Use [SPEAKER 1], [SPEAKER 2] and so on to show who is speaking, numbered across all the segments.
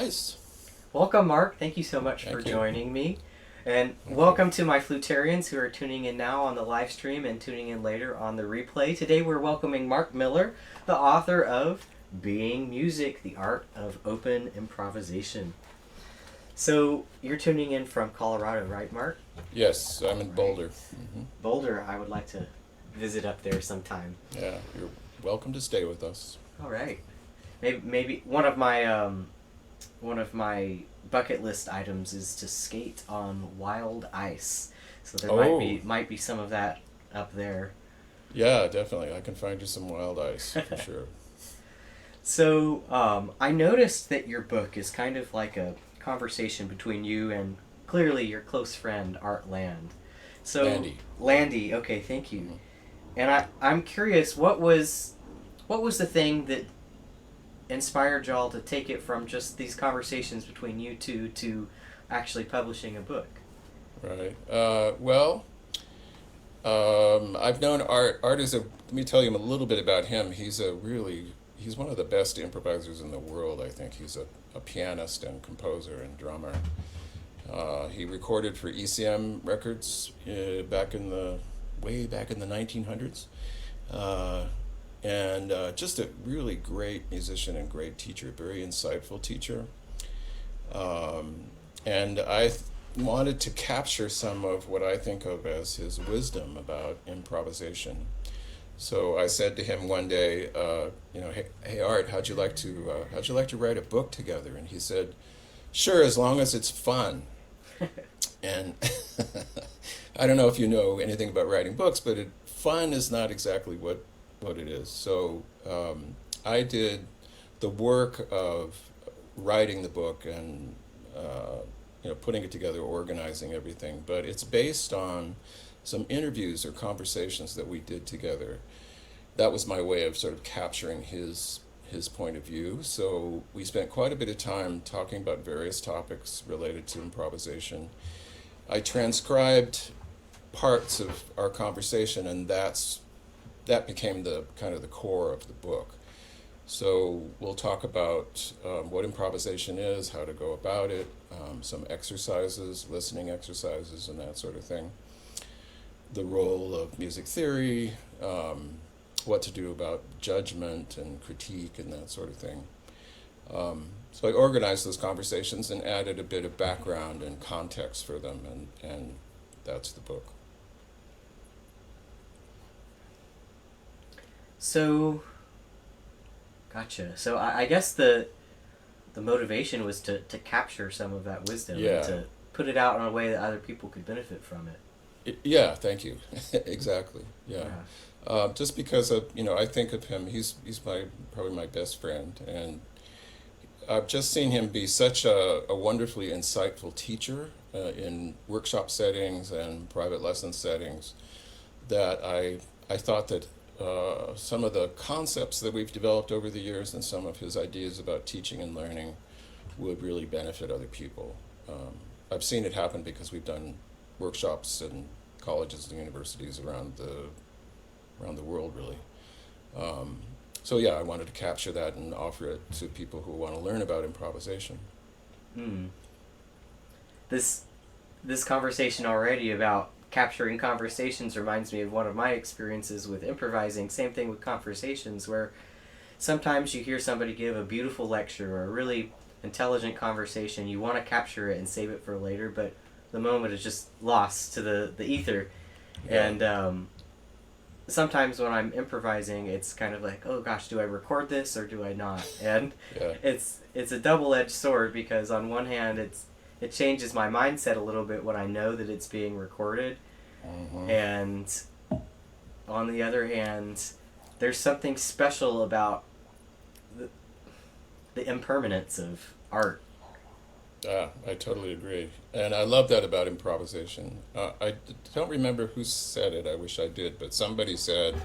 [SPEAKER 1] Nice.
[SPEAKER 2] Welcome, Mark. Thank you so much for
[SPEAKER 1] Thank you.
[SPEAKER 2] joining me. And
[SPEAKER 1] Thank you.
[SPEAKER 2] welcome to my Flutarians who are tuning in now on the live stream and tuning in later on the replay. Today we're welcoming Mark Miller, the author of Being Music, The Art of Open Improvisation. So you're tuning in from Colorado, right, Mark?
[SPEAKER 1] Yes, I'm in
[SPEAKER 2] Right.
[SPEAKER 1] Boulder.
[SPEAKER 2] Boulder, I would like to visit up there sometime.
[SPEAKER 1] Yeah, you're welcome to stay with us.
[SPEAKER 2] All right. Maybe one of my bucket list items is to skate on wild ice. So there
[SPEAKER 1] Oh,
[SPEAKER 2] might be some of that up there.
[SPEAKER 1] yeah, definitely. I can find you some wild ice for sure.
[SPEAKER 2] So I noticed that your book is kind of like a conversation between you and clearly your close friend Art Land. So
[SPEAKER 1] Landy.
[SPEAKER 2] Landy, okay, thank you.
[SPEAKER 1] Mhm.
[SPEAKER 2] And I'm curious, what was the thing that inspired y'all to take it from just these conversations between you two to actually publishing a book?
[SPEAKER 1] Right. I've known Art. Art is a. Let me tell you a little bit about him. He's one of the best improvisers in the world. I think he's a pianist and composer and drummer. He recorded for ECM Records way back in the 1900s. And just a really great musician and great teacher, very insightful teacher. And wanted to capture some of what I think of as his wisdom about improvisation. So I said to him one day, hey Art, how'd you like to write a book together? And he said, sure, as long as it's fun. And I don't know if you know anything about writing books, but fun is not exactly what it is. So I did the work of writing the book and putting it together, organizing everything. But it's based on some interviews or conversations that we did together. That was my way of sort of capturing his point of view. So we spent quite a bit of time talking about various topics related to improvisation. I transcribed parts of our conversation, and that became the kind of the core of the book. So we'll talk about what improvisation is, how to go about it, some exercises, listening exercises, and that sort of thing. The role of music theory, what to do about judgment and critique and that sort of thing. So I organized those conversations and added a bit of background and context for them, and that's the book.
[SPEAKER 2] So, gotcha. So I guess the motivation was to capture some of that wisdom and
[SPEAKER 1] Yeah.
[SPEAKER 2] to put it out in a way that other people could benefit from it.
[SPEAKER 1] Yeah, thank you. Exactly. Yeah.
[SPEAKER 2] Yeah.
[SPEAKER 1] Just because of, I think of him, he's probably my best friend, and I've just seen him be such a wonderfully insightful teacher in workshop settings and private lesson settings that I thought that some of the concepts that we've developed over the years and some of his ideas about teaching and learning would really benefit other people. I've seen it happen because we've done workshops in colleges and universities around the world, really. So yeah, I wanted to capture that and offer it to people who want to learn about improvisation.
[SPEAKER 2] Hmm. This this conversation already about capturing conversations reminds me of one of my experiences with improvising. Same thing with conversations, where sometimes you hear somebody give a beautiful lecture or a really intelligent conversation. You want to capture it and save it for later, but the moment is just lost to the ether.
[SPEAKER 1] Yeah,
[SPEAKER 2] And sometimes when I'm improvising, it's kind of like, oh gosh, do I record this or do I not? And
[SPEAKER 1] yeah,
[SPEAKER 2] it's a double-edged sword, because on one hand it changes my mindset a little bit when I know that it's being recorded,
[SPEAKER 1] hmm,
[SPEAKER 2] and on the other hand, there's something special about the, the impermanence of art.
[SPEAKER 1] yeah. I totally agree, and I love that about improvisation. Don't remember who said it. I wish I did, but somebody said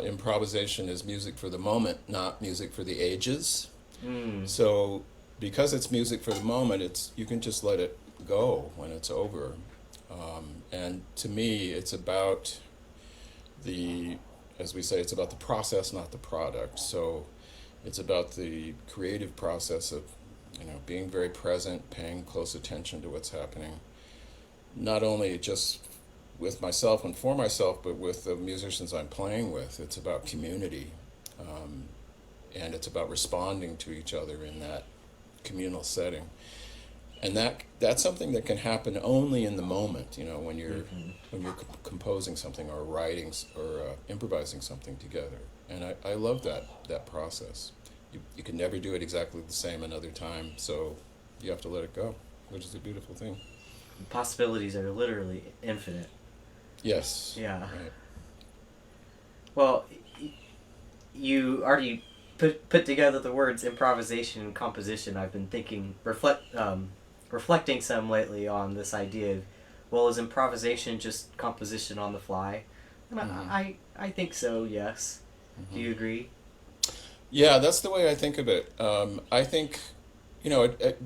[SPEAKER 1] improvisation is music for the moment, not music for the ages.
[SPEAKER 2] Mm.
[SPEAKER 1] So because it's music for the moment, you can just let it go when it's over. And to me, it's about the, as we say, it's about the process, not the product. So it's about the creative process of being very present, paying close attention to what's happening, not only just with myself and for myself, but with the musicians I'm playing with. It's about community, and it's about responding to each other in that communal setting. And that's something that can happen only in the moment, when you're composing something or writing or improvising something together. And I love that process. You can never do it exactly the same another time, so you have to let it go, which is a beautiful thing.
[SPEAKER 2] Possibilities are literally infinite.
[SPEAKER 1] Yes.
[SPEAKER 2] Yeah.
[SPEAKER 1] Right.
[SPEAKER 2] Well, you already put together the words improvisation and composition. I've been thinking, reflecting some lately on this idea of, well, is improvisation just composition on the fly? And I think so, yes. Do you agree?
[SPEAKER 1] Yeah, that's the way I think of it. I think,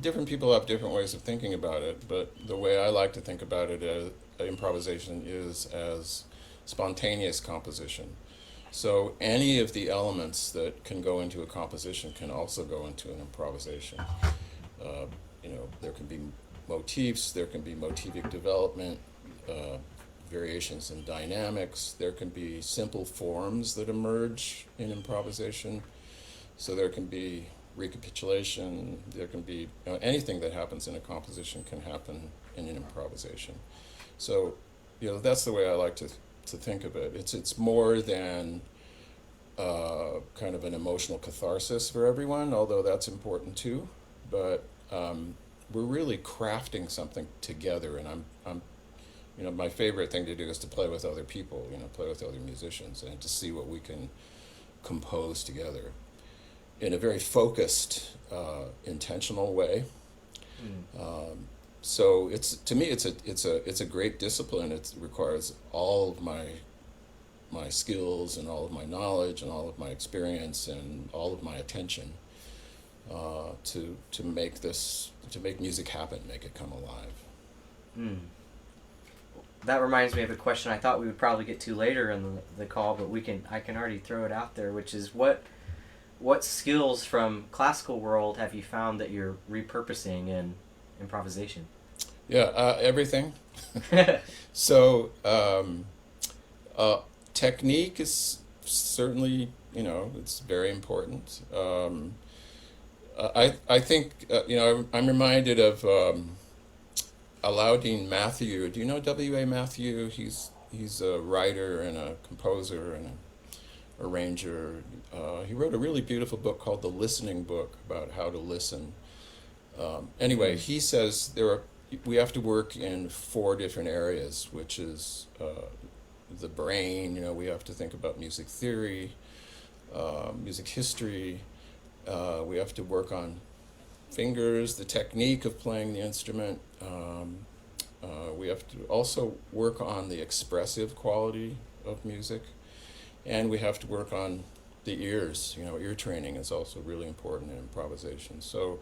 [SPEAKER 1] different people have different ways of thinking about it, but the way I like to think about it as improvisation is as spontaneous composition. So any of the elements that can go into a composition can also go into an improvisation. There can be motifs, there can be motivic development, variations in dynamics, there can be simple forms that emerge in improvisation. So there can be recapitulation, there can be anything that happens in a composition can happen in an improvisation. So, that's the way I like to think of it. It's more than kind of an emotional catharsis for everyone, although that's important too. But we're really crafting something together, and I'm my favorite thing to do is to play with other people, play with other musicians, and to see what we can compose together in a very focused, intentional way. So to me it's a great discipline. It requires all of my skills and all of my knowledge and all of my experience and all of my attention to make music happen, make it come alive.
[SPEAKER 2] That reminds me of a question I thought we would probably get to later in the call, but I can already throw it out there, which is what skills from classical world have you found that you're repurposing in improvisation?
[SPEAKER 1] Yeah, everything. So technique is certainly, it's very important. I think, I'm reminded of Alaudin Matthew. Do you know W.A. Matthew? He's a writer and a composer and a arranger. He wrote a really beautiful book called The Listening Book about how to listen. Anyway, he says we have to work in 4 different areas, which is the brain. We have to think about music theory, music history. We have to work on fingers, the technique of playing the instrument. We have to also work on the expressive quality of music, and we have to work on the ears. Ear training is also really important in improvisation. So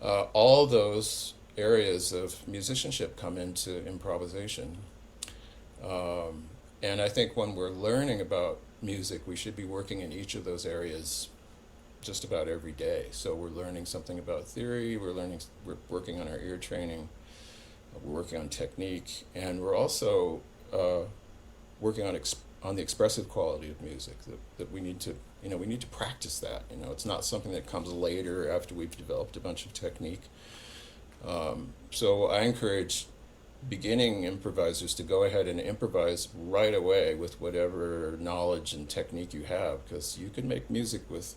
[SPEAKER 1] all those areas of musicianship come into improvisation. And I think when we're learning about music, we should be working in each of those areas just about every day. So we're learning something about theory, we're working on our ear training, we're working on technique, and we're also working on the expressive quality of music that we need to practice that. It's not something that comes later after we've developed a bunch of technique. So I encourage beginning improvisers to go ahead and improvise right away with whatever knowledge and technique you have, because you can make music with,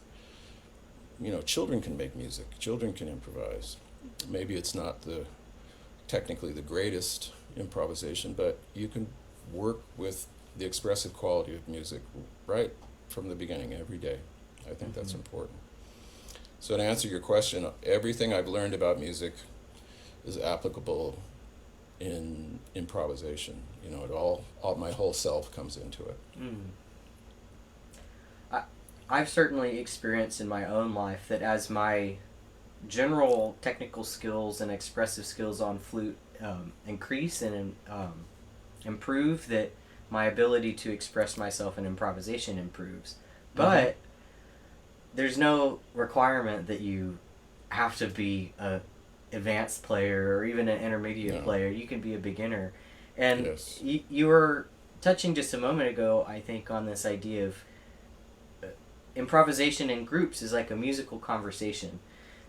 [SPEAKER 1] children can make music, children can improvise. Maybe it's not technically the greatest improvisation, but you can work with the expressive quality of music right from the beginning every day. I think that's important. So to answer your question, everything I've learned about music is applicable in improvisation. My whole self comes into it.
[SPEAKER 2] I've certainly experienced in my own life that as my general technical skills and expressive skills on flute increase and improve, that my ability to express myself in improvisation improves. But there's no requirement that you have to be a advanced player or even an intermediate
[SPEAKER 1] No.
[SPEAKER 2] player. You can be a beginner. And
[SPEAKER 1] Yes.
[SPEAKER 2] you were touching just a moment ago, I think, on this idea of improvisation in groups is like a musical conversation.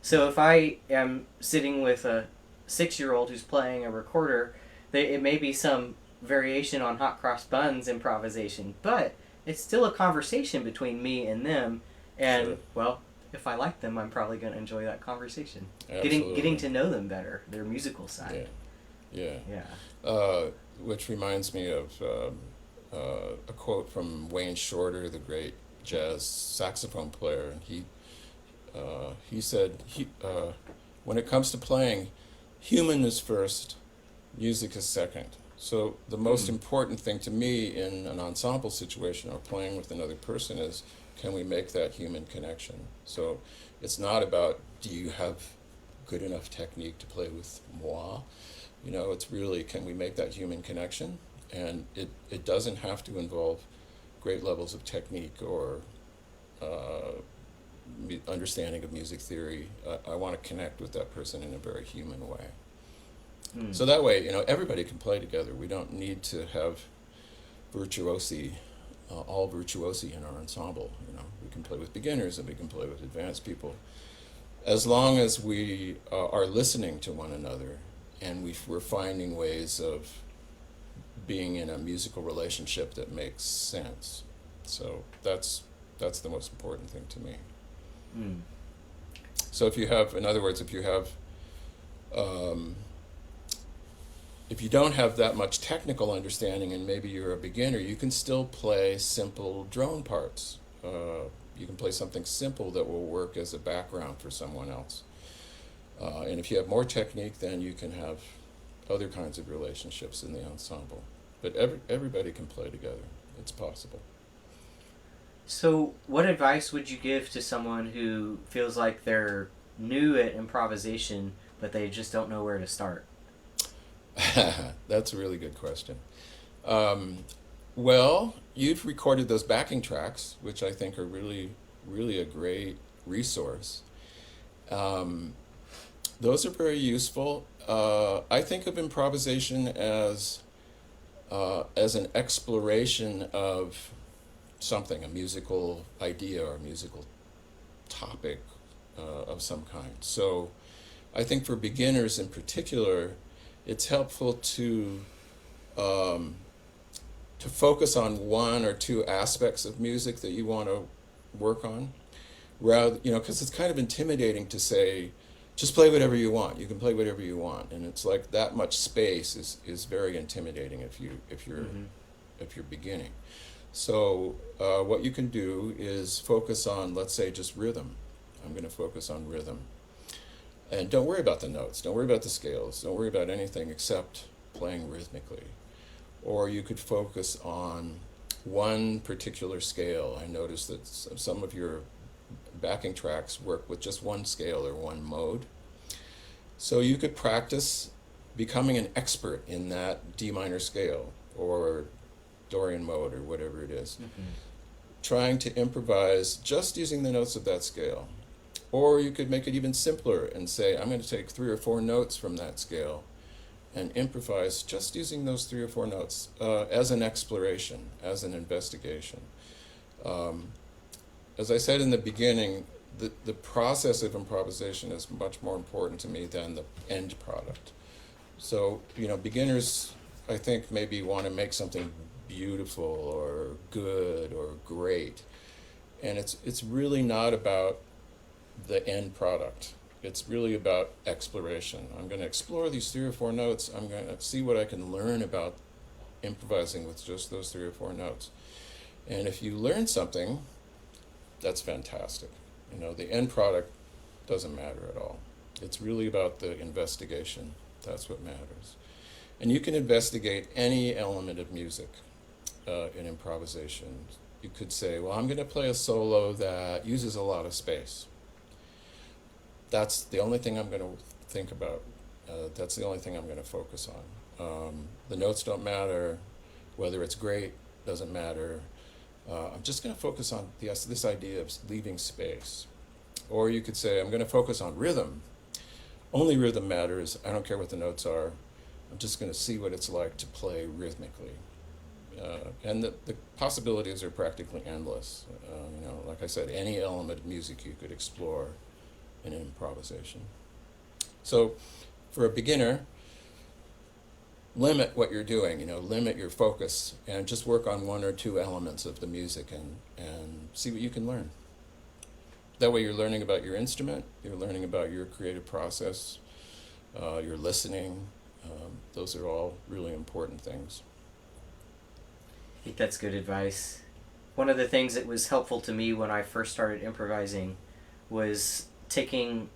[SPEAKER 2] So if I am sitting with a 6-year-old who's playing a recorder, it may be some variation on hot cross buns improvisation, but it's still a conversation between me and them. And
[SPEAKER 1] Sure.
[SPEAKER 2] well, if I like them, I'm probably going to enjoy that conversation.
[SPEAKER 1] Absolutely.
[SPEAKER 2] Getting to know them better, their musical side.
[SPEAKER 1] Yeah.
[SPEAKER 2] Yeah.
[SPEAKER 1] Which reminds me of a quote from Wayne Shorter, the great jazz saxophone player. He said, when it comes to playing, human is first, music is second. So the most important thing to me in an ensemble situation or playing with another person is, can we make that human connection? So it's not about, do you have good enough technique to play with moi? It's really, can we make that human connection? And it doesn't have to involve great levels of technique or understanding of music theory. I want to connect with that person in a very human way. So that way, everybody can play together. We don't need to have virtuosi, all virtuosi in our ensemble. We can play with beginners and we can play with advanced people. As long as we are listening to one another and we're finding ways of being in a musical relationship that makes sense. So that's the most important thing to me. So if you have, in other words, if you don't have that much technical understanding and maybe you're a beginner, you can still play simple drone parts. You can play something simple that will work as a background for someone else. And if you have more technique, then you can have other kinds of relationships in the ensemble. But everybody can play together. It's possible.
[SPEAKER 2] So, what advice would you give to someone who feels like they're new at improvisation, but they just don't know where to start?
[SPEAKER 1] That's a really good question. Well, you've recorded those backing tracks, which I think are really, really a great resource. Those are very useful. I think of improvisation as an exploration of something, a musical idea or a musical topic of some kind. So I think for beginners in particular, it's helpful to focus on one or two aspects of music that you want to work on, rather, because it's kind of intimidating to say, just play whatever you want. You can play whatever you want, and it's like that much space is very intimidating if you're beginning. So what you can do is focus on, let's say, just rhythm. I'm going to focus on rhythm. And don't worry about the notes. Don't worry about the scales. Don't worry about anything except playing rhythmically. Or you could focus on one particular scale. I noticed that some of your backing tracks work with just one scale or one mode. So you could practice becoming an expert in that D minor scale or Dorian mode or whatever it is. Trying to improvise just using the notes of that scale. Or you could make it even simpler and say, I'm going to take 3 or 4 notes from that scale and improvise just using those 3 or 4 notes as an exploration, as an investigation. As I said in the beginning, the process of improvisation is much more important to me than the end product. So, beginners, I think, maybe want to make something beautiful or good or great. And it's really not about the end product. It's really about exploration. I'm going to explore these 3 or 4 notes. I'm going to see what I can learn about improvising with just those 3 or 4 notes. And if you learn something, that's fantastic. The end product doesn't matter at all. It's really about the investigation. That's what matters. And you can investigate any element of music in improvisation. You could say, well, I'm going to play a solo that uses a lot of space. That's the only thing I'm going to think about. That's the only thing I'm going to focus on. The notes don't matter. Whether it's great doesn't matter. I'm just going to focus on this idea of leaving space. Or you could say, I'm going to focus on rhythm. Only rhythm matters. I don't care what the notes are. I'm just going to see what it's like to play rhythmically. And the possibilities are practically endless. Like I said, any element of music you could explore in an improvisation. So for a beginner, limit what you're doing, limit your focus and just work on one or two elements of the music and see what you can learn. That way you're learning about your instrument, you're learning about your creative process, you're listening. Those are all really important things.
[SPEAKER 2] I think that's good advice. One of the things that was helpful to me when I first started improvising was taking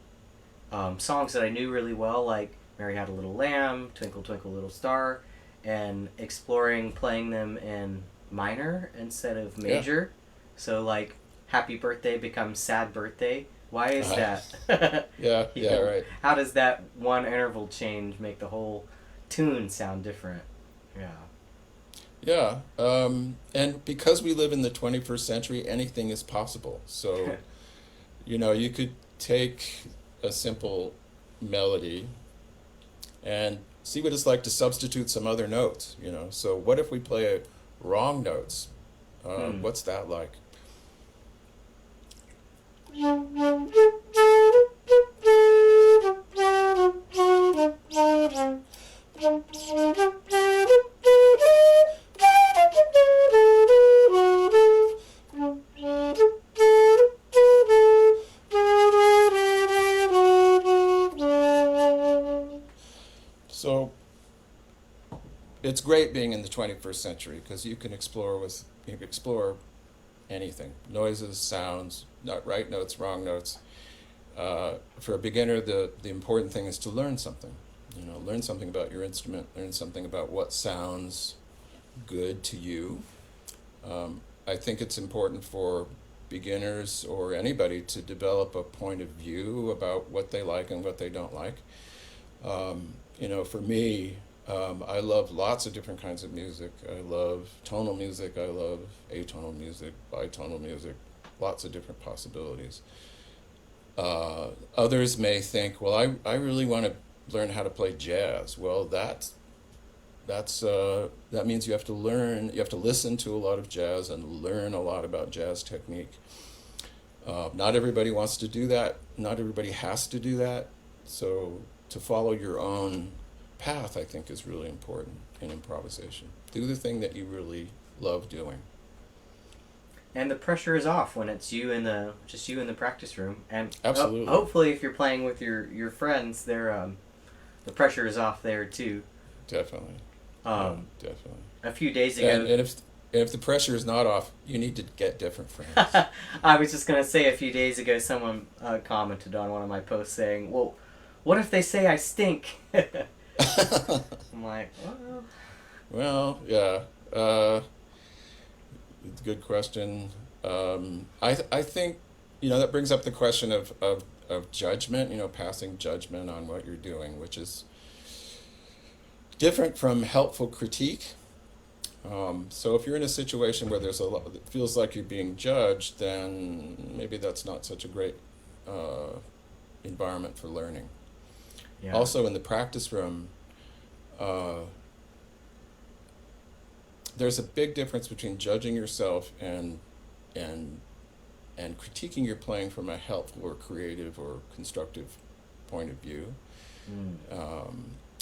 [SPEAKER 2] songs that I knew really well, like Mary Had a Little Lamb, Twinkle Twinkle Little Star, and exploring playing them in minor instead of major. Yeah. So like Happy Birthday becomes Sad Birthday. Why is that?
[SPEAKER 1] Yeah, right.
[SPEAKER 2] How does that one interval change make the whole tune sound different? Yeah.
[SPEAKER 1] Yeah, and because we live in the 21st century, anything is possible. So, you could take a simple melody and see what it's like to substitute some other notes, So what if we play wrong notes? What's that like? So it's great being in the 21st century because you can explore anything, noises, sounds, right notes, wrong notes. For a beginner, the important thing is to learn something. Learn something about your instrument, learn something about what sounds good to you. I think it's important for beginners or anybody to develop a point of view about what they like and what they don't like. For me, I love lots of different kinds of music. I love tonal music, I love atonal music, bitonal music, lots of different possibilities. Others may think, well, I really want to learn how to play jazz. Well, that means you have to listen to a lot of jazz and learn a lot about jazz technique. Not everybody wants to do that. Not everybody has to do that. So to follow your own path, I think, is really important in improvisation. Do the thing that you really love doing.
[SPEAKER 2] And the pressure is off when it's just you in the practice room. And
[SPEAKER 1] absolutely.
[SPEAKER 2] Hopefully, if you're playing with your friends, the pressure is off there too.
[SPEAKER 1] Definitely. Definitely.
[SPEAKER 2] A few days ago.
[SPEAKER 1] And if the pressure is not off, you need to get different friends.
[SPEAKER 2] I was just gonna say, a few days ago, someone commented on one of my posts saying, "Well, what if they say I stink?" I'm like,
[SPEAKER 1] well, yeah. Good question. I think that brings up the question of judgment. Passing judgment on what you're doing, which is different from helpful critique. So if you're in a situation where there's it feels like you're being judged, then maybe that's not such a great environment for learning. Yeah. Also in the practice room, there's a big difference between judging yourself and critiquing your playing from a helpful or creative or constructive point of view.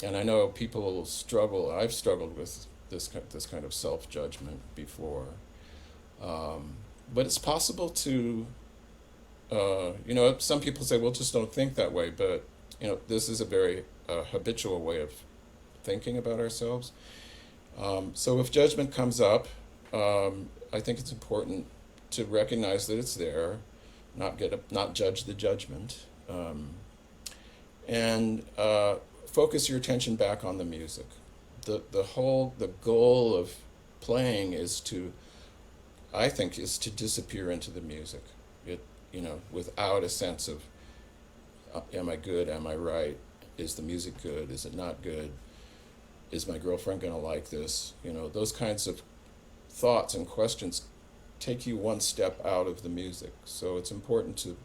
[SPEAKER 1] And I know people struggle. I've struggled with this kind of self-judgment before. But it's possible to, some people say, well, just don't think that way. But, this is a very habitual way of thinking about ourselves. So if judgment comes up, I think it's important to recognize that it's there, not judge the judgment, and focus your attention back on the music. The goal of playing is to disappear into the music. Without a sense of, am I good? Am I right? Is the music good? Is it not good? Is my girlfriend going to like this? Those kinds of thoughts and questions take you one step out of the music. So it's important to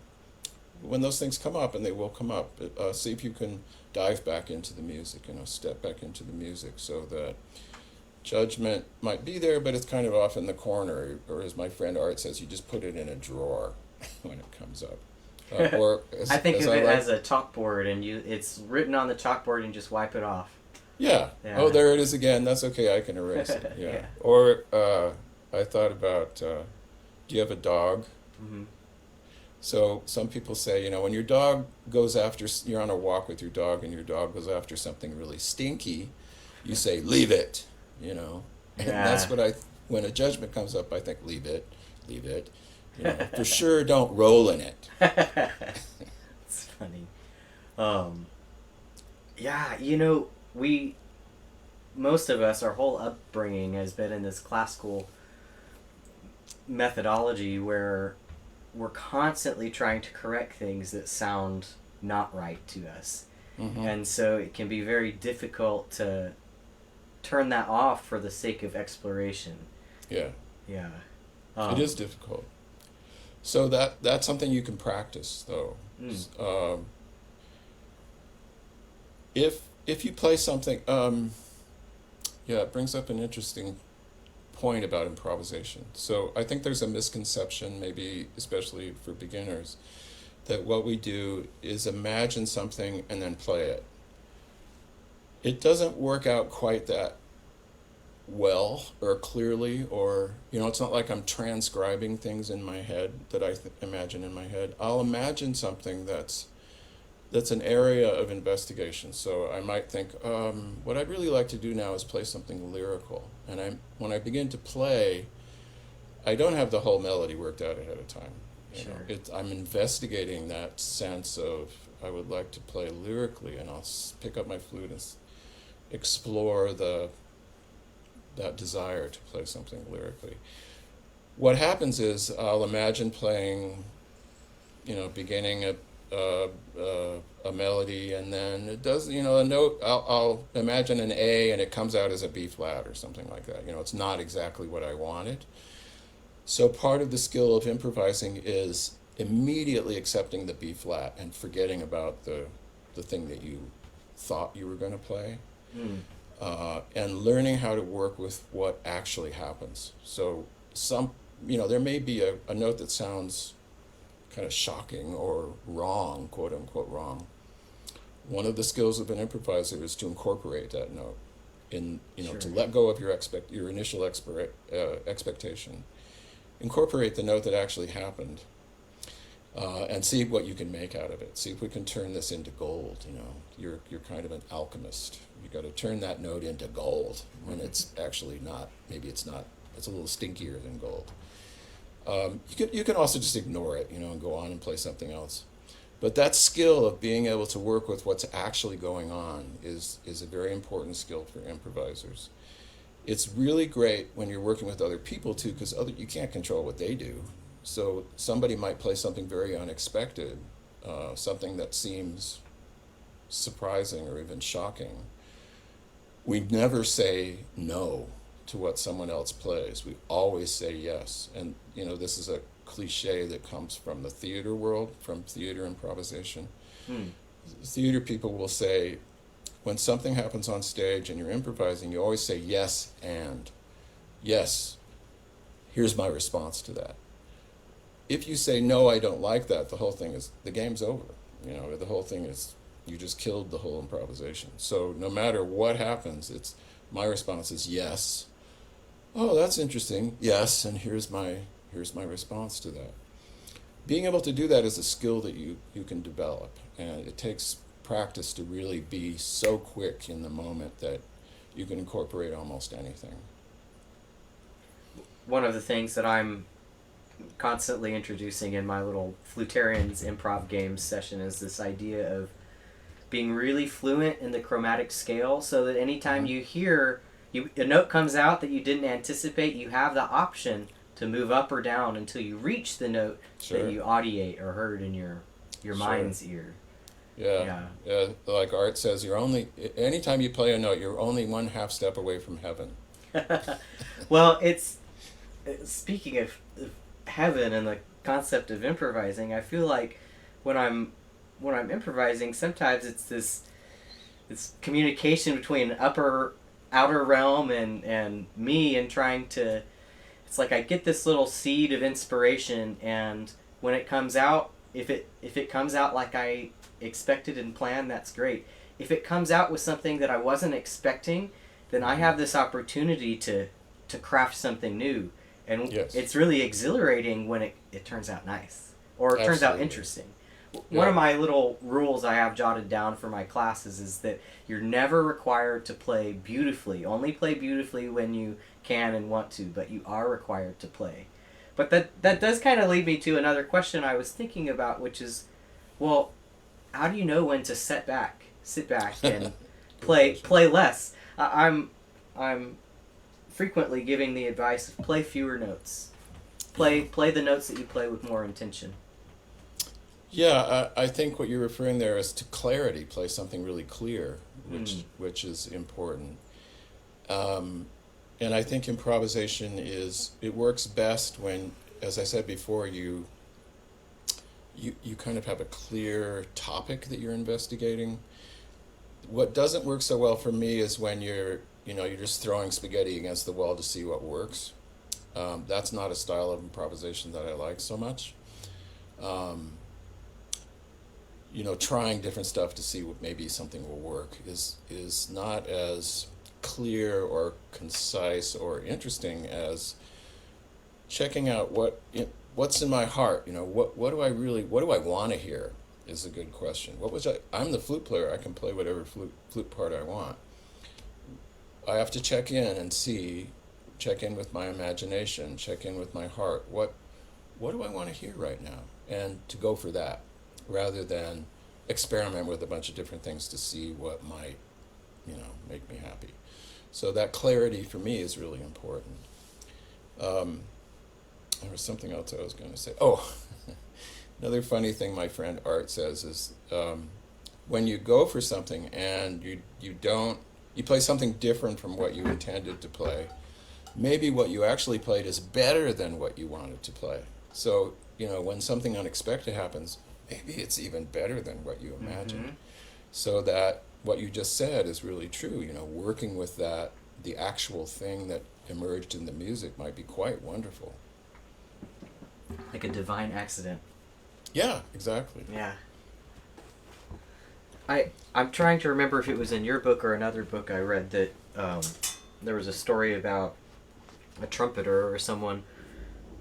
[SPEAKER 1] when those things come up, and they will come up, see if you can dive back into the music, step back into the music, so that judgment might be there, but it's kind of off in the corner, or as my friend Art says, you just put it in a drawer when it comes up. Or
[SPEAKER 2] I think
[SPEAKER 1] as
[SPEAKER 2] of it
[SPEAKER 1] like,
[SPEAKER 2] as a chalkboard, and it's written on the chalkboard, and just wipe it off.
[SPEAKER 1] yeah.
[SPEAKER 2] Yeah.
[SPEAKER 1] Oh, there it is again. That's okay. I can erase it. Yeah.
[SPEAKER 2] Yeah.
[SPEAKER 1] Or I thought about, do you have a dog?
[SPEAKER 2] Hmm.
[SPEAKER 1] So some people say, when your dog goes after, you're on a walk with your dog, and your dog goes after something really stinky, you say, leave it, And that's
[SPEAKER 2] Yeah.
[SPEAKER 1] what when a judgment comes up, I think, leave it. For sure, don't roll in it.
[SPEAKER 2] It's funny. Yeah, most of us, our whole upbringing has been in this classical methodology where we're constantly trying to correct things that sound not right to us.
[SPEAKER 1] Mm-hmm.
[SPEAKER 2] And so it can be very difficult to turn that off for the sake of exploration.
[SPEAKER 1] Yeah.
[SPEAKER 2] Yeah.
[SPEAKER 1] It is difficult. So that's something you can practice, though. If you play something, it brings up an interesting point about improvisation. So I think there's a misconception, maybe especially for beginners, that what we do is imagine something and then play it. It doesn't work out quite that well or clearly, or it's not like I'm transcribing things in my head that I imagine in my head. I'll imagine something that's an area of investigation. So I might think, what I'd really like to do now is play something lyrical, and when I begin to play, I don't have the whole melody worked out ahead of time. I'm investigating that sense of, I would like to play lyrically, and I'll pick up my flute and explore that desire to play something lyrically. What happens is I'll imagine playing, beginning a melody, and then it does, a note. I'll imagine an A, and it comes out as a B flat or something like that. It's not exactly what I wanted. So part of the skill of improvising is immediately accepting the B flat and forgetting about the thing that you thought you were going to play. And learning how to work with what actually happens. So there may be a note that sounds kind of shocking or wrong, quote unquote wrong. One of the skills of an improviser is to incorporate that note to let go of your initial expectation. Incorporate the note that actually happened, and see what you can make out of it. See if we can turn this into gold. You're kind of an alchemist. You got to turn that note into gold when it's actually not. Maybe it's not. It's a little stinkier than gold. You can also just ignore it, and go on and play something else. But that skill of being able to work with what's actually going on is a very important skill for improvisers. It's really great when you're working with other people too, because you can't control what they do. So somebody might play something very unexpected, something that seems surprising or even shocking. We never say no to what someone else plays. We always say yes. And this is a cliche that comes from the theater world, from theater improvisation. Theater people will say, when something happens on stage and you're improvising, you always say yes, and yes, here's my response to that. If you say no, I don't like that, the game's over. The whole thing is, you just killed the whole improvisation. So no matter what happens, my response is yes. Oh, that's interesting. Yes, and here's my response to that. Being able to do that is a skill that you can develop, and it takes practice to really be so quick in the moment that you can incorporate almost anything.
[SPEAKER 2] One of the things that I'm constantly introducing in my little Flutarians improv games session is this idea of being really fluent in the chromatic scale, so that anytime you hear a note comes out that you didn't anticipate, you have the option to move up or down until you reach the note that you audiate or heard in your mind's ear.
[SPEAKER 1] Yeah. Like Art says, anytime you play a note, you're only one half step away from heaven.
[SPEAKER 2] Well, speaking of heaven and the concept of improvising, I feel like when I'm improvising, sometimes it's this communication between outer realm and me, and trying to, it's like I get this little seed of inspiration, and when it comes out, if it comes out like I expected and planned, that's great. If it comes out with something that I wasn't expecting, then I have this opportunity to craft something new, and
[SPEAKER 1] Yes.
[SPEAKER 2] it's really exhilarating when it turns out nice, or it turns out
[SPEAKER 1] Absolutely.
[SPEAKER 2] interesting.
[SPEAKER 1] Yeah.
[SPEAKER 2] One of my little rules I have jotted down for my classes is that you're never required to play beautifully. Only play beautifully when you can and want to, but you are required to play. But that does kind of lead me to another question I was thinking about, which is, well, how do you know when to sit back, and play less? I'm frequently giving the advice of play fewer notes. Play the notes that you play with more intention.
[SPEAKER 1] Yeah, I think what you're referring there is to clarity. Play something really clear, which is important. And I think improvisation it works best when, as I said before, you kind of have a clear topic that you're investigating. What doesn't work so well for me is when you're just throwing spaghetti against the wall to see what works. That's not a style of improvisation that I like so much. Trying different stuff to see what maybe something will work is not as clear or concise or interesting as checking out what's in my heart. What do I want to hear is a good question. I'm the flute player. I can play whatever flute part I want. I have to check in and check in with my imagination, check in with my heart. What do I want to hear right now? And to go for that, rather than experiment with a bunch of different things to see what might, make me happy. So that clarity for me is really important. There was something else I was going to say. Oh, another funny thing my friend Art says is when you go for something and you play something different from what you intended to play, maybe what you actually played is better than what you wanted to play. So, when something unexpected happens, maybe it's even better than what you imagined.
[SPEAKER 2] Mm-hmm.
[SPEAKER 1] So that what you just said is really true. Working with the actual thing that emerged in the music might be quite wonderful.
[SPEAKER 2] Like a divine accident.
[SPEAKER 1] Yeah, exactly.
[SPEAKER 2] Yeah. I'm trying to remember if it was in your book or another book I read that there was a story about a trumpeter or someone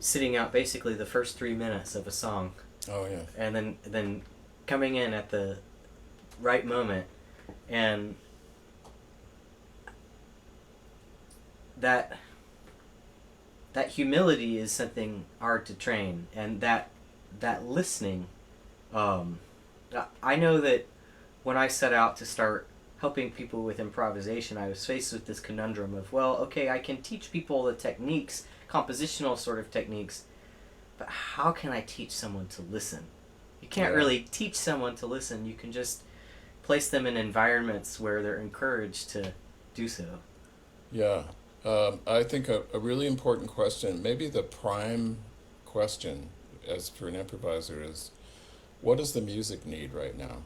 [SPEAKER 2] sitting out basically the first 3 minutes of a song.
[SPEAKER 1] Oh yeah.
[SPEAKER 2] And then coming in at the right moment, and that humility is something hard to train, and that listening. I know that when I set out to start helping people with improvisation, I was faced with this conundrum of, well, okay, I can teach people the techniques, compositional sort of techniques, but how can I teach someone to listen? You can't really teach someone to listen. You can just place them in environments where they're encouraged to do so.
[SPEAKER 1] Yeah. I think a really important question, maybe the prime question as for an improviser, is what does the music need right now?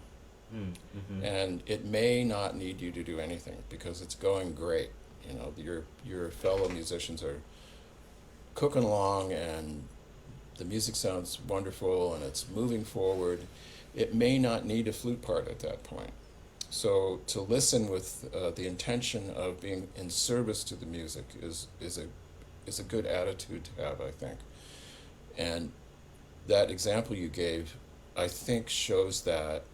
[SPEAKER 2] Mm-hmm.
[SPEAKER 1] And it may not need you to do anything because it's going great. Your fellow musicians are cooking along and the music sounds wonderful and it's moving forward. It may not need a flute part at that point. So to listen with the intention of being in service to the music is a good attitude to have, I think. And that example you gave, I think, shows that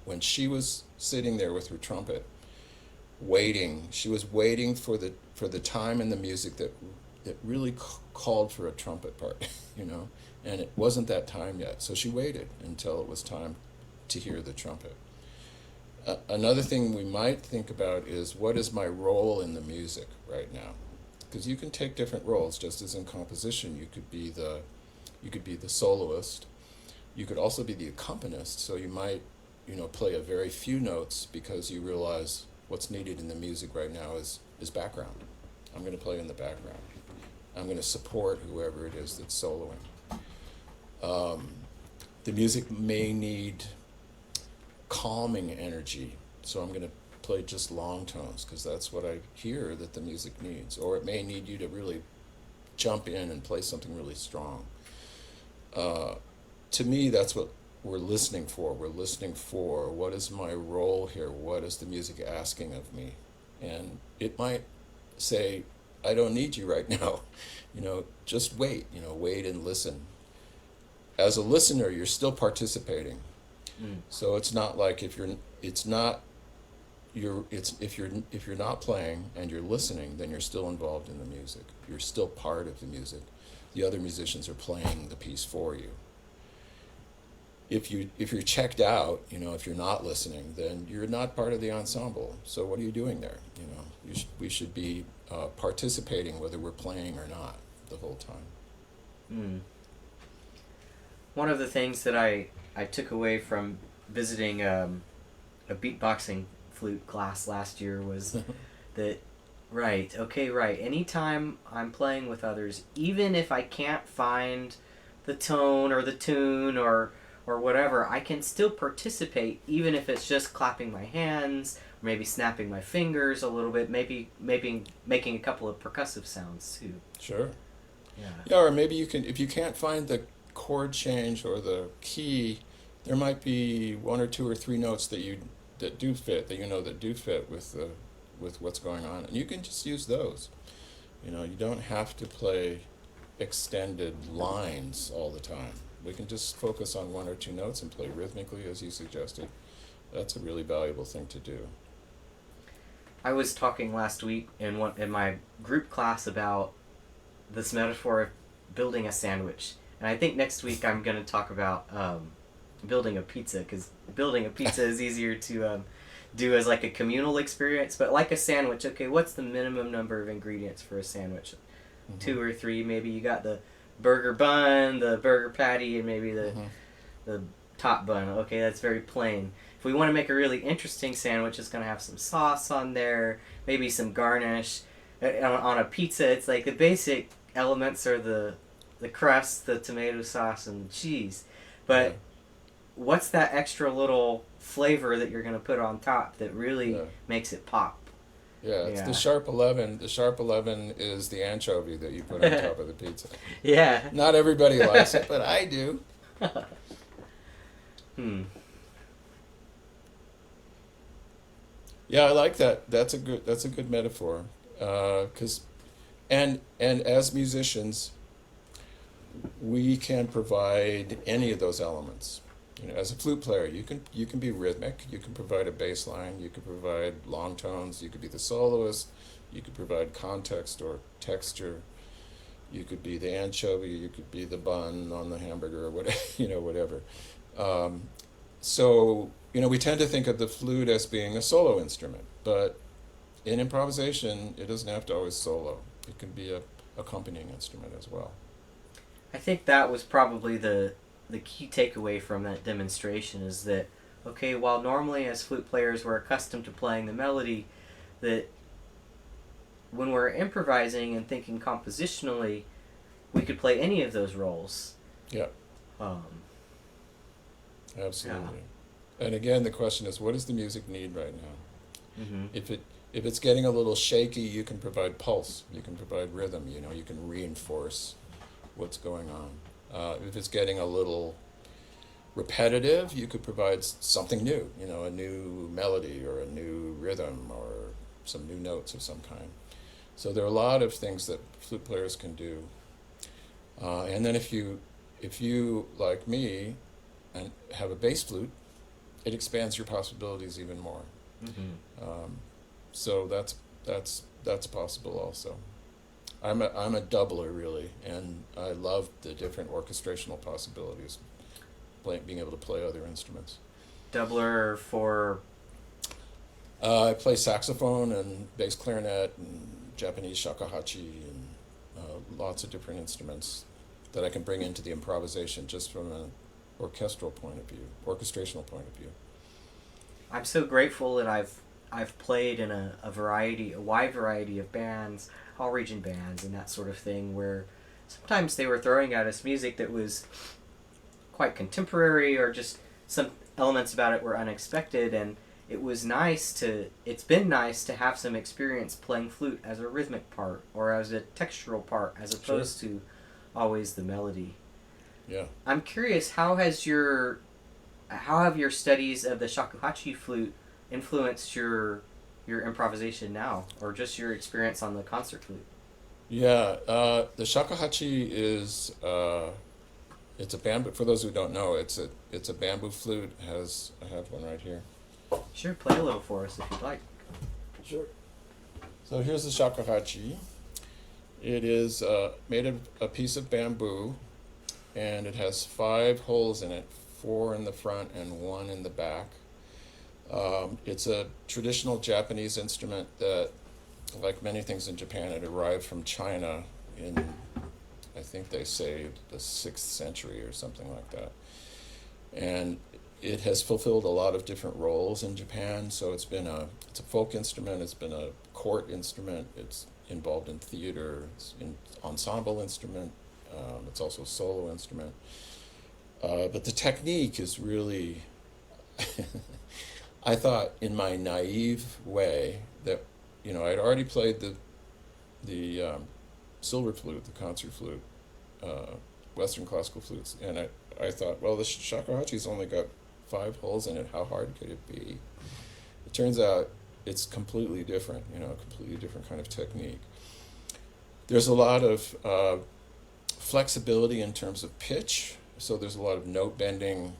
[SPEAKER 1] when she was sitting there with her trumpet, she was waiting for the time in the music that really called for a trumpet part, and it wasn't that time yet. So she waited until it was time to hear the trumpet. Another thing we might think about is, what is my role in the music right now? Because you can take different roles, just as in composition. You could be the soloist. You could also be the accompanist. So you might, play a very few notes because you realize what's needed in the music right now is background. I'm going to play in the background. I'm going to support whoever it is that's soloing. the music may need calming energy, so I'm going to play just long tones because that's what I hear that the music needs. Or it may need you to really jump in and play something really strong. To me, that's what we're listening for. We're listening for what is my role here? What is the music asking of me? And it might say, I don't need you right now. Just wait, wait and listen. As a listener, you're still participating. So it's not like if you're not playing and you're listening, then you're still involved in the music. You're still part of the music. The other musicians are playing the piece for you. If you're checked out, if you're not listening, then you're not part of the ensemble. So what are you doing there? We should be participating whether we're playing or not the whole time.
[SPEAKER 2] One of the things that I took away from visiting a beatboxing flute class last year was that, right, anytime I'm playing with others, even if I can't find the tone or the tune or whatever, I can still participate, even if it's just clapping my hands, or maybe snapping my fingers a little bit, maybe making a couple of percussive sounds too.
[SPEAKER 1] Sure.
[SPEAKER 2] Yeah,
[SPEAKER 1] or maybe you can, if you can't find the chord change or the key, there might be one or two or three notes that do fit with what's going on, and you can just use those. You don't have to play extended lines all the time. We can just focus on one or two notes and play rhythmically, as you suggested. That's a really valuable thing to do.
[SPEAKER 2] I was talking last week in my group class about this metaphor of building a sandwich, and I think next week I'm going to talk about building a pizza, because building a pizza is easier to do as like a communal experience, but like a sandwich, okay, what's the minimum number of ingredients for a sandwich? 2 or 3, maybe. You got the burger bun, the burger patty, and maybe the top bun. Okay, that's very plain. If we want to make a really interesting sandwich, it's going to have some sauce on there, maybe some garnish. On a pizza, it's like the basic elements are the crust, the tomato sauce, and cheese. But what's that extra little flavor that you're going to put on top that really makes it pop?
[SPEAKER 1] Yeah, it's the sharp 11. The sharp 11 is the anchovy that you put on top of the pizza.
[SPEAKER 2] Yeah.
[SPEAKER 1] Not everybody likes it, but I do. Yeah, I like that. That's a good metaphor. 'Cause as musicians, we can provide any of those elements. As a flute player, you can be rhythmic. You can provide a bass line. You can provide long tones. You could be the soloist. You could provide context or texture. You could be the anchovy. You could be the bun on the hamburger or whatever. Whatever. So we tend to think of the flute as being a solo instrument, but in improvisation, it doesn't have to always solo. It can be a accompanying instrument as well.
[SPEAKER 2] I think that was probably the key takeaway from that demonstration, is that, okay, while normally as flute players we're accustomed to playing the melody, that when we're improvising and thinking compositionally, we could play any of those roles.
[SPEAKER 1] Yeah. Absolutely. Yeah. And again, the question is, what does the music need right now? If it's getting a little shaky, you can provide pulse. You can provide rhythm. You can reinforce what's going on. If it's getting a little repetitive, you could provide something new, a new melody or a new rhythm or some new notes of some kind. So there are a lot of things that flute players can do. And then if you, like me, and have a bass flute, it expands your possibilities even more. So that's possible also. I'm a doubler really, and I love the different orchestrational possibilities, being able to play other instruments.
[SPEAKER 2] Doubler for?
[SPEAKER 1] I play saxophone and bass clarinet and Japanese shakuhachi and lots of different instruments that I can bring into the improvisation just from an orchestral point of view, orchestrational point of view.
[SPEAKER 2] I'm so grateful that I've played in a wide variety of bands, all region bands and that sort of thing, where sometimes they were throwing at us music that was quite contemporary, or just some elements about it were unexpected. And it's been nice to have some experience playing flute as a rhythmic part or as a textural part as opposed to always the melody.
[SPEAKER 1] Yeah.
[SPEAKER 2] I'm curious, how have your studies of the shakuhachi flute influenced your improvisation now, or just your experience on the concert flute?
[SPEAKER 1] Yeah, the shakuhachi is it's a bamboo. For those who don't know, it's a bamboo flute. I have one right here.
[SPEAKER 2] Sure, play a little for us if you'd like.
[SPEAKER 1] Sure. So here's the shakuhachi. It is made of a piece of bamboo, and it has 5 holes in it, 4 in the front and 1 in the back. It's a traditional Japanese instrument that, like many things in Japan, it arrived from China in, I think they say, the 6th century or something like that. And it has fulfilled a lot of different roles in Japan. So it's a folk instrument, it's been a court instrument, it's involved in theater, it's an ensemble instrument, it's also a solo instrument. But the technique is really, I thought in my naive way that, I'd already played the silver flute, the concert flute, Western classical flutes, and I thought, well, the shakuhachi's only got 5 holes in it. How hard could it be? It turns out it's completely different. A completely different kind of technique. There's a lot of flexibility in terms of pitch. So there's a lot of note bending.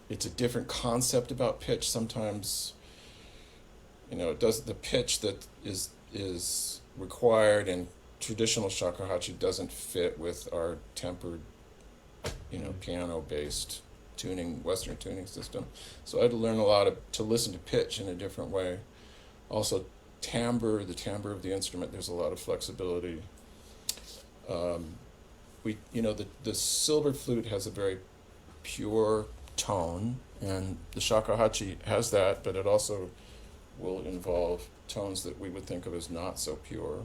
[SPEAKER 1] It's a different concept about pitch. Sometimes, it does the pitch that is required in traditional shakuhachi doesn't fit with our tempered, piano-based Western tuning system. So I had to learn to listen to pitch in a different way. Also, the timbre of the instrument, there's a lot of flexibility. The silver flute has a very pure tone, and the shakuhachi has that, but it also will involve tones that we would think of as not so pure.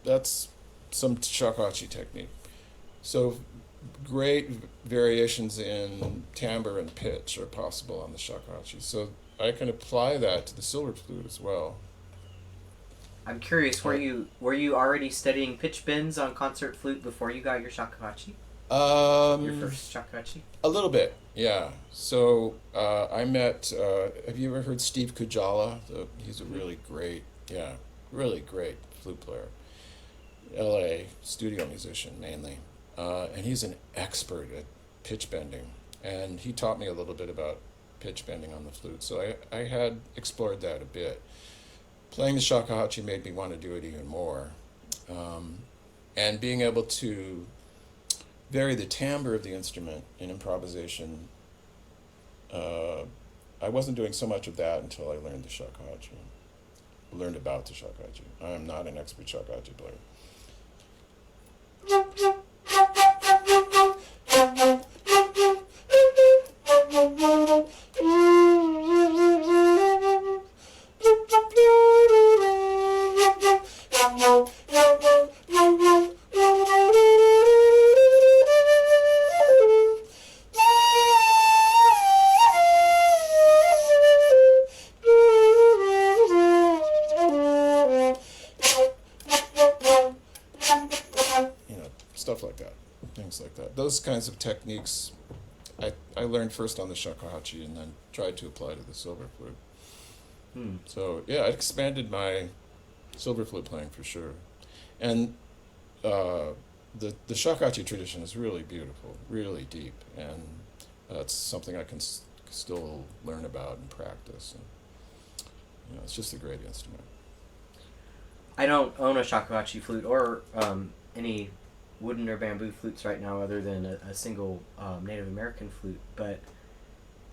[SPEAKER 1] That's some shakuhachi technique. So great variations in timbre and pitch are possible on the shakuhachi. So I can apply that to the silver flute as well.
[SPEAKER 2] I'm curious, were you already studying pitch bends on concert flute before you got your shakuhachi? Your first shakuhachi?
[SPEAKER 1] A little bit, yeah. So I met, have you ever heard Steve Kujala? He's a really great flute player. LA studio musician mainly. And he's an expert at pitch bending. And he taught me a little bit about pitch bending on the flute. So I had explored that a bit. Playing the shakuhachi made me want to do it even more. And being able to vary the timbre of the instrument in improvisation, I wasn't doing so much of that until I learned the shakuhachi. Learned about the shakuhachi. I am not an expert shakuhachi player. Stuff like that, things like that. Those kinds of techniques I learned first on the shakuhachi and then tried to apply to the silver flute. So yeah, it expanded my silver flute playing for sure. And the shakuhachi tradition is really beautiful, really deep, and that's something I can still learn about and practice. It's just a great instrument.
[SPEAKER 2] I don't own a shakuhachi flute or any wooden or bamboo flutes right now, other than a single Native American flute. But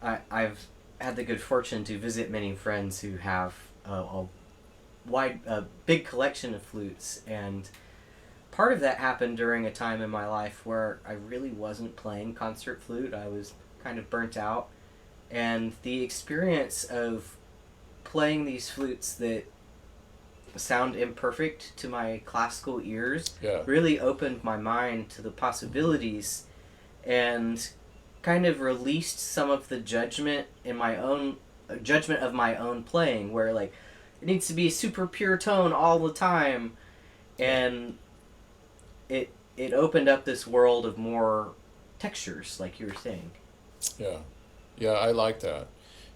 [SPEAKER 2] I've had the good fortune to visit many friends who have a big collection of flutes, and part of that happened during a time in my life where I really wasn't playing concert flute. I was kind of burnt out, and the experience of playing these flutes that sound imperfect to my classical ears
[SPEAKER 1] Yeah.
[SPEAKER 2] really opened my mind to the possibilities, and kind of released some of the judgment of my own playing, where like it needs to be super pure tone all the time, and it opened up this world of more textures, like you were saying.
[SPEAKER 1] Yeah. Yeah, I like that.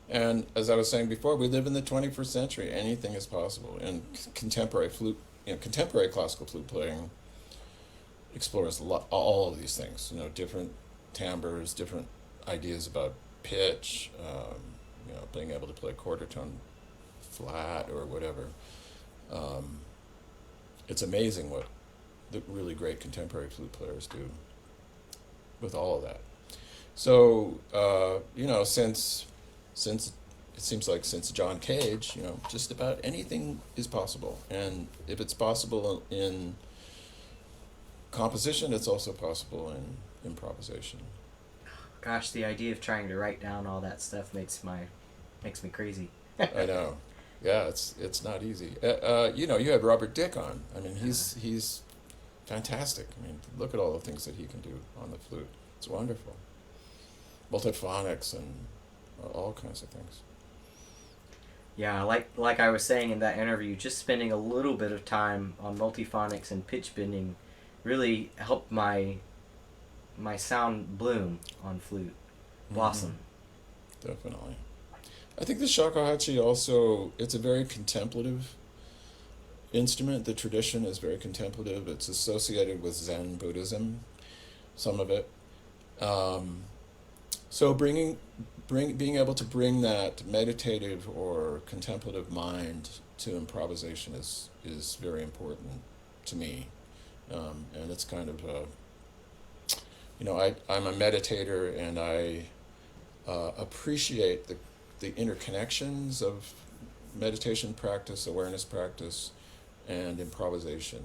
[SPEAKER 1] And as I was saying before, we live in the 21st century. Anything is possible. And contemporary flute, contemporary classical flute playing explores all of these things. Different timbres, different ideas about pitch. Being able to play quarter tone flat or whatever. It's amazing what the really great contemporary flute players do with all of that. So since it seems like since John Cage, just about anything is possible, and if it's possible in composition, it's also possible in improvisation.
[SPEAKER 2] Gosh, the idea of trying to write down all that stuff makes me crazy.
[SPEAKER 1] I know. Yeah, it's not easy. You had Robert Dick on. I mean, he's fantastic. I mean, look at all the things that he can do on the flute. It's wonderful. Multiphonics and all kinds of things.
[SPEAKER 2] Yeah, like I was saying in that interview, just spending a little bit of time on multiphonics and pitch bending really helped my sound bloom on flute, blossom.
[SPEAKER 1] Mm-hmm. Definitely. I think the shakuhachi also, it's a very contemplative instrument. The tradition is very contemplative. It's associated with Zen Buddhism, some of it. So being able to bring that meditative or contemplative mind to improvisation is very important to me, and it's kind of I'm a meditator, and I appreciate the interconnections of meditation practice, awareness practice, and improvisation,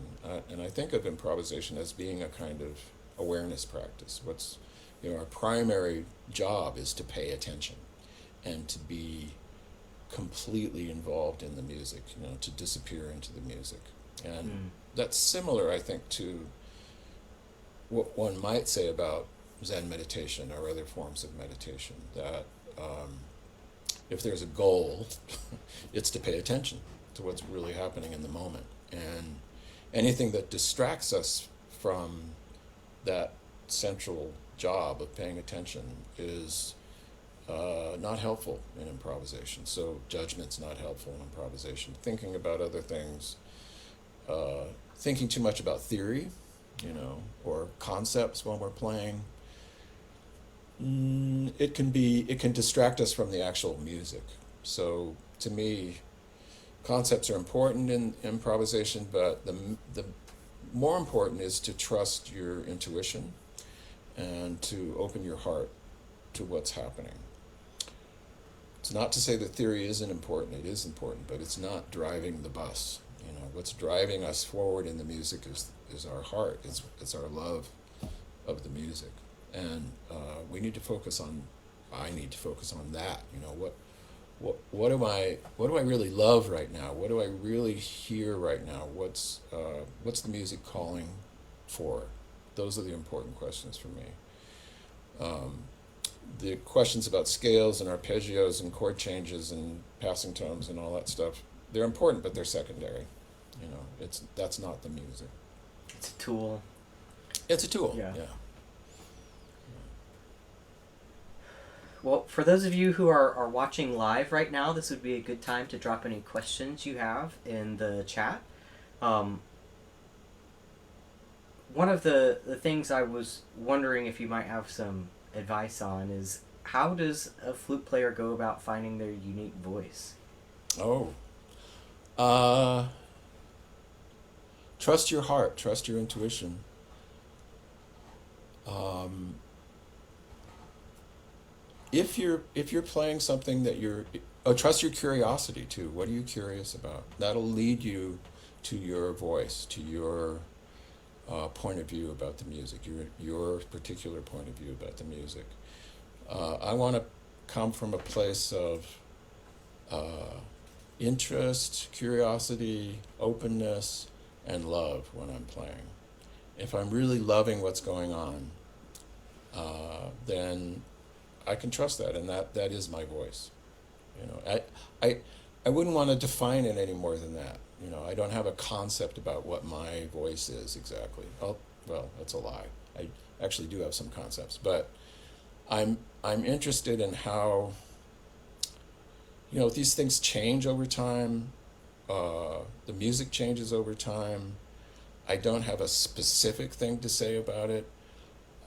[SPEAKER 1] and I think of improvisation as being a kind of awareness practice. Our primary job is to pay attention and to be completely involved in the music, to disappear into the music. And that's similar, I think, to what one might say about Zen meditation or other forms of meditation, that if there's a goal, it's to pay attention to what's really happening in the moment. And anything that distracts us from that central job of paying attention is not helpful in improvisation. So judgment's not helpful in improvisation. Thinking about other things, thinking too much about theory, or concepts while we're playing, it can distract us from the actual music. So to me, concepts are important in improvisation, but the more important is to trust your intuition and to open your heart to what's happening. It's not to say that theory isn't important. It is important, but it's not driving the bus. What's driving us forward in the music is our heart. It's our love of the music, and I need to focus on that. What do I really love right now? What do I really hear right now? What's the music calling for? Those are the important questions for me. The questions about scales and arpeggios and chord changes and passing tones and all that stuff, they're important, but they're secondary. That's not the music.
[SPEAKER 2] It's a tool.
[SPEAKER 1] It's a tool.
[SPEAKER 2] Yeah.
[SPEAKER 1] Yeah.
[SPEAKER 2] Well, for those of you who are watching live right now, this would be a good time to drop any questions you have in the chat. One of the things I was wondering if you might have some advice on is, how does a flute player go about finding their unique voice?
[SPEAKER 1] Oh, Uh, Trust your heart, trust your intuition. Um, if you're playing something that you're, oh, trust your curiosity too. What are you curious about? That'll lead you to your voice, to your point of view about the music, your particular point of view about the music. I want to come from a place of uh, interest, curiosity, openness, and love when I'm playing. If I'm really loving what's going on, then I can trust that, and that is my voice. You know, I, I wouldn't want to define it any more than that. You know, I don't have a concept about what my voice is exactly. Oh, well, that's a lie. I actually do have some concepts, but I'm interested in how, you know, these things change over time. The music changes over time. I don't have a specific thing to say about it.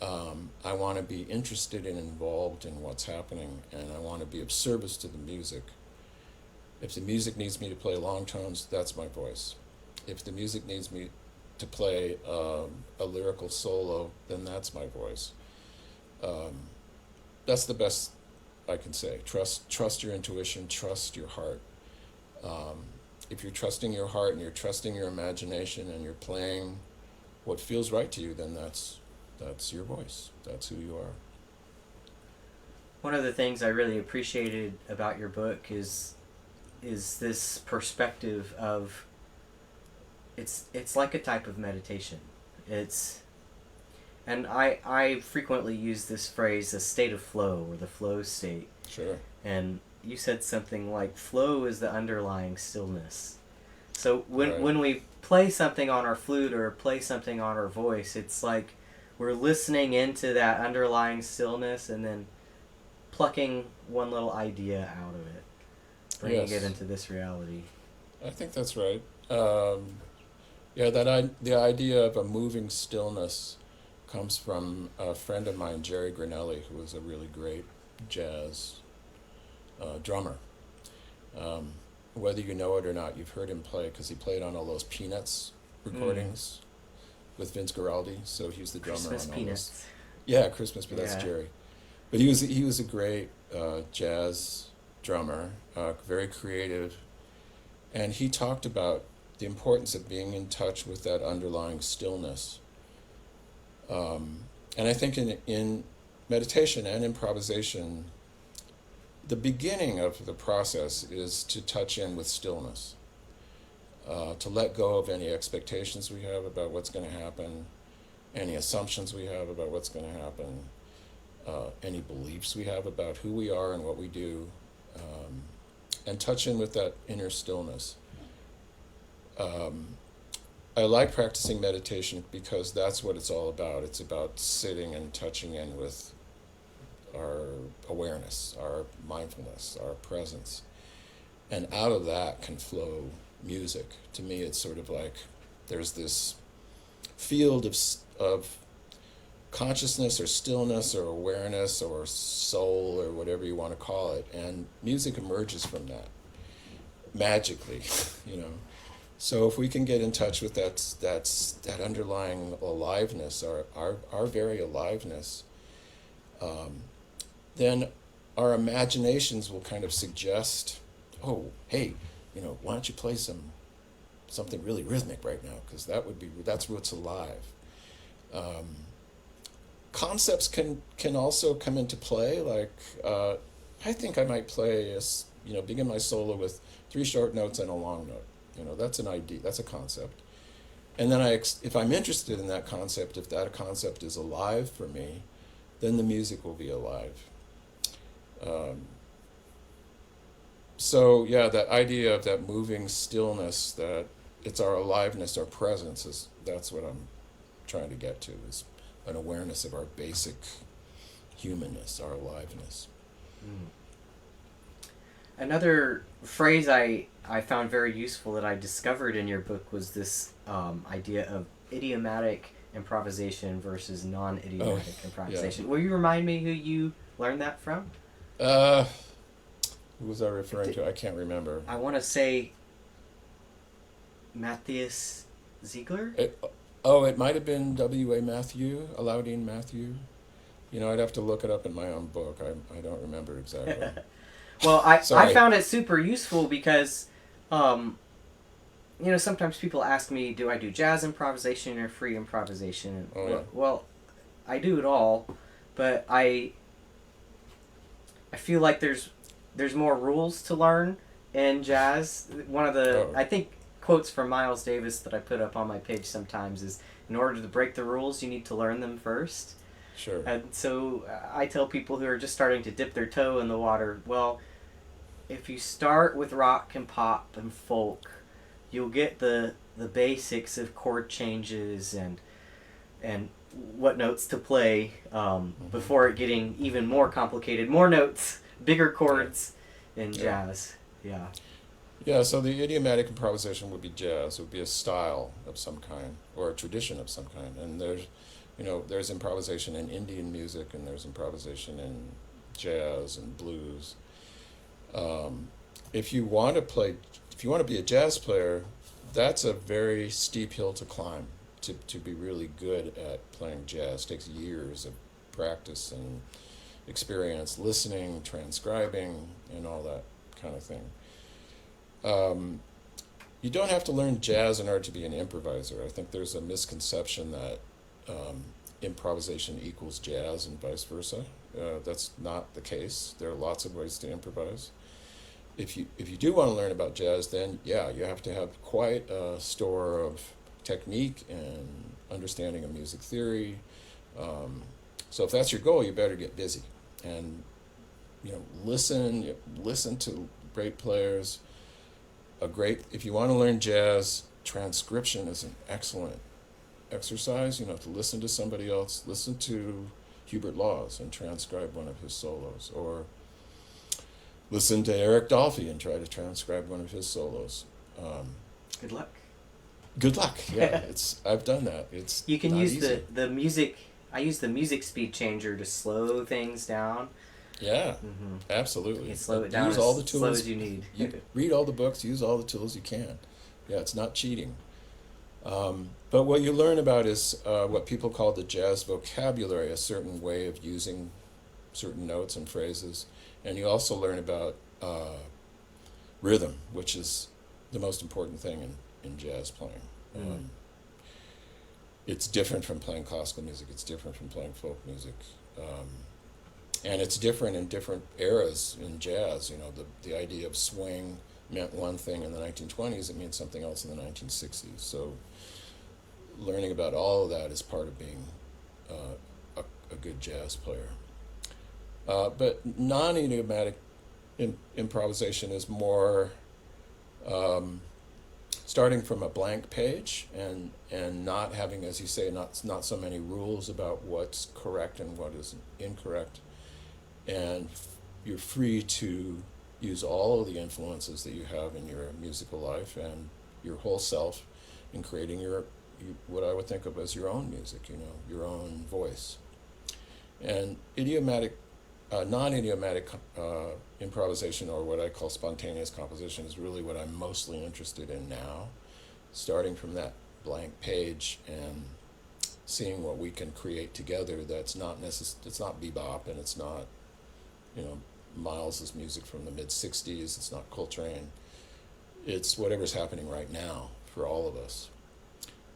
[SPEAKER 1] I want to be interested and involved in what's happening, and I want to be of service to the music. If the music needs me to play long tones, that's my voice. If the music needs me to play a lyrical solo, then that's my voice. Um, that's the best I can say. Trust your intuition, trust your heart. Um, if you're trusting your heart and you're trusting your imagination and you're playing what feels right to you, then that's your voice. That's who you are.
[SPEAKER 2] One of the things I really appreciated about your book is this perspective of it's like a type of meditation. It's and I frequently use this phrase, a state of flow or the flow state.
[SPEAKER 1] Sure.
[SPEAKER 2] And you said something like flow is the underlying stillness. So
[SPEAKER 1] Right.
[SPEAKER 2] when we play something on our flute or play something on our voice, it's like we're listening into that underlying stillness and then plucking one little idea out of it, bringing
[SPEAKER 1] Yes.
[SPEAKER 2] it into this reality.
[SPEAKER 1] I think that's right. Yeah, the idea of a moving stillness comes from a friend of mine, Jerry Granelli, who was a really great jazz drummer. Um, Whether you know it or not, you've heard him play because he played on all those Peanuts recordings with Vince Guaraldi. So he's the drummer
[SPEAKER 2] Christmas
[SPEAKER 1] on all
[SPEAKER 2] peanuts.
[SPEAKER 1] those. Yeah, Christmas, but that's
[SPEAKER 2] Yeah.
[SPEAKER 1] Jerry. But he was a great jazz drummer, very creative, and he talked about the importance of being in touch with that underlying stillness. And I think in meditation and improvisation, the beginning of the process is to touch in with stillness, to let go of any expectations we have about what's going to happen, any assumptions we have about what's going to happen, any beliefs we have about who we are and what we do, and touch in with that inner stillness. I like practicing meditation because that's what it's all about. It's about sitting and touching in with our awareness, our mindfulness, our presence. And out of that can flow music. To me, it's sort of like there's this field of consciousness or stillness or awareness or soul or whatever you want to call it. And music emerges from that magically, you know. So if we can get in touch with that underlying aliveness, our very aliveness, then our imaginations will kind of suggest, oh, hey, you know, why don't you play something really rhythmic right now? Because that's what's alive. Concepts can also come into play. Like I think I might play begin my solo with 3 short notes and a long note. You know, that's an idea. That's a concept. And then if I'm interested in that concept, if that concept is alive for me, then the music will be alive. So yeah, that idea of that moving stillness, that it's our aliveness, our presence, that's what I'm trying to get to, is an awareness of our basic humanness, our aliveness.
[SPEAKER 2] Mm. Another phrase I found very useful that I discovered in your book was this idea of idiomatic improvisation versus non-idiomatic improvisation.
[SPEAKER 1] Yeah.
[SPEAKER 2] Will you remind me who you learned that from?
[SPEAKER 1] Who was I referring to? I can't remember.
[SPEAKER 2] I want to say Matthias Ziegler?
[SPEAKER 1] It might have been W.A. Matthew, Alaudin Matthew. I'd have to look it up in my own book. I don't remember exactly.
[SPEAKER 2] Well, I
[SPEAKER 1] Sorry.
[SPEAKER 2] found it super useful because, sometimes people ask me, do I do jazz improvisation or free improvisation?
[SPEAKER 1] Oh, yeah.
[SPEAKER 2] Well, I do it all, but I feel like there's more rules to learn in jazz. One of the, I think, quotes from Miles Davis that I put up on my page sometimes is, in order to break the rules, you need to learn them first.
[SPEAKER 1] Sure.
[SPEAKER 2] And so I tell people who are just starting to dip their toe in the water, well, if you start with rock and pop and folk, you'll get the basics of chord changes and what notes to play before it getting even more complicated, more notes, bigger chords in jazz. Yeah.
[SPEAKER 1] Yeah, so the idiomatic improvisation would be jazz. It would be a style of some kind or a tradition of some kind. And there's improvisation in Indian music, and there's improvisation in jazz and blues. If you want to be a jazz player, that's a very steep hill to climb. To be really good at playing jazz it takes years of practice and experience, listening, transcribing, and all that kind of thing. You don't have to learn jazz in order to be an improviser. I think there's a misconception that improvisation equals jazz and vice versa. That's not the case. There are lots of ways to improvise. If you do want to learn about jazz, then you have to have quite a store of technique and understanding of music theory. So if that's your goal, you better get busy and listen to great players. If you want to learn jazz, transcription is an excellent exercise. You have to listen to somebody else. Listen to Hubert Laws and transcribe one of his solos, or listen to Eric Dolphy and try to transcribe one of his solos.
[SPEAKER 2] Good luck.
[SPEAKER 1] Good luck. Yeah, I've done that.
[SPEAKER 2] You can
[SPEAKER 1] not
[SPEAKER 2] use
[SPEAKER 1] easy.
[SPEAKER 2] the music. I use the music speed changer to slow things down.
[SPEAKER 1] Yeah, absolutely.
[SPEAKER 2] You slow it down
[SPEAKER 1] use all the
[SPEAKER 2] as
[SPEAKER 1] tools
[SPEAKER 2] slow as you need.
[SPEAKER 1] Read all the books. Use all the tools you can. Yeah, it's not cheating. But what you learn about is what people call the jazz vocabulary, a certain way of using certain notes and phrases. And you also learn about rhythm, which is the most important thing in jazz playing. It's different from playing classical music. It's different from playing folk music. And it's different in different eras in jazz. The idea of swing meant one thing in the 1920s. It means something else in the 1960s. So learning about all of that is part of being a good jazz player. But non-idiomatic improvisation is more starting from a blank page and not having, as you say, not so many rules about what's correct and what is incorrect. And you're free to use all of the influences that you have in your musical life and your whole self in creating what I would think of as your own music, your own voice. And non-idiomatic improvisation, or what I call spontaneous composition, is really what I'm mostly interested in now, starting from that blank page and seeing what we can create together. It's not bebop, and it's not Miles's music from the mid-60s. It's not Coltrane. It's whatever's happening right now for all of us.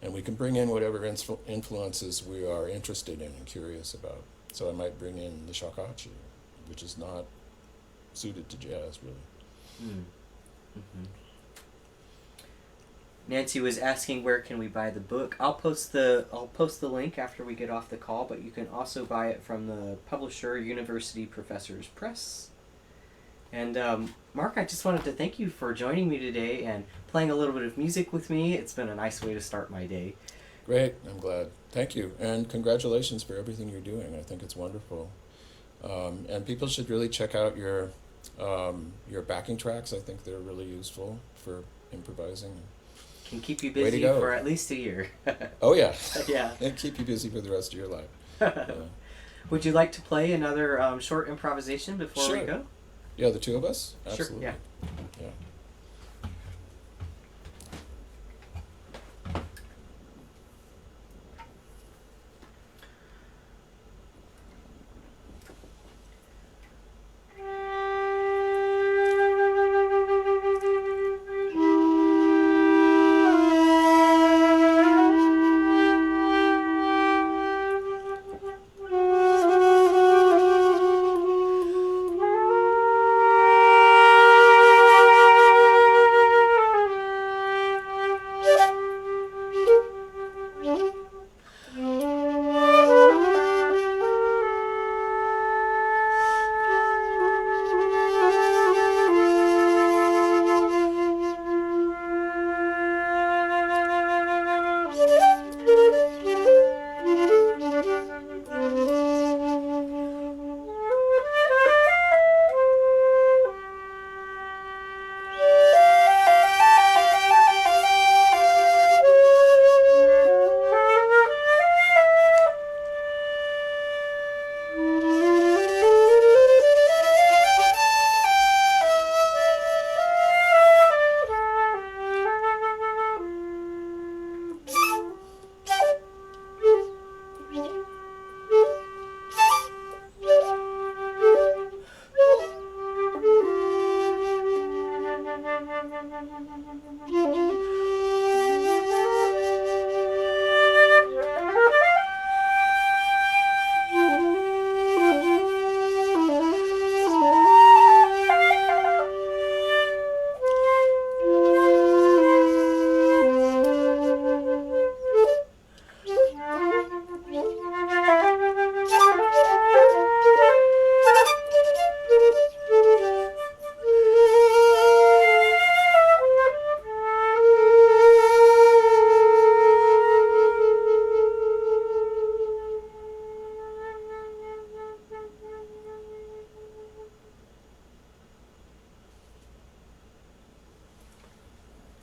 [SPEAKER 1] And we can bring in whatever influences we are interested in and curious about. So I might bring in the shakuhachi, which is not suited to jazz, really.
[SPEAKER 2] Nancy was asking, where can we buy the book? I'll post the link after we get off the call, but you can also buy it from the publisher, University Professors Press. And Mark, I just wanted to thank you for joining me today and playing a little bit of music with me. It's been a nice way to start my day.
[SPEAKER 1] Great, I'm glad. Thank you, and congratulations for everything you're doing. I think it's wonderful. And people should really check out your backing tracks. I think they're really useful for improvising.
[SPEAKER 2] Can keep you busy for at least a year.
[SPEAKER 1] Oh yeah.
[SPEAKER 2] Yeah.
[SPEAKER 1] And keep you busy for the rest of your life.
[SPEAKER 2] Would you like to play another short improvisation before we go?
[SPEAKER 1] Yeah, the two of us? Absolutely.
[SPEAKER 2] Sure, yeah.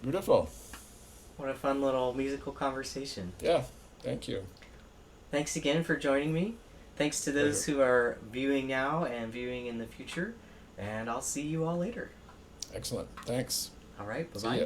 [SPEAKER 1] Beautiful.
[SPEAKER 2] What a fun little musical conversation.
[SPEAKER 1] Yeah, thank you.
[SPEAKER 2] Thanks again for joining me. Thanks to those
[SPEAKER 1] Pleasure.
[SPEAKER 2] who are viewing now and viewing in the future. And I'll see you all later.
[SPEAKER 1] Excellent. Thanks.
[SPEAKER 2] All right,
[SPEAKER 1] See
[SPEAKER 2] bye-bye.
[SPEAKER 1] ya.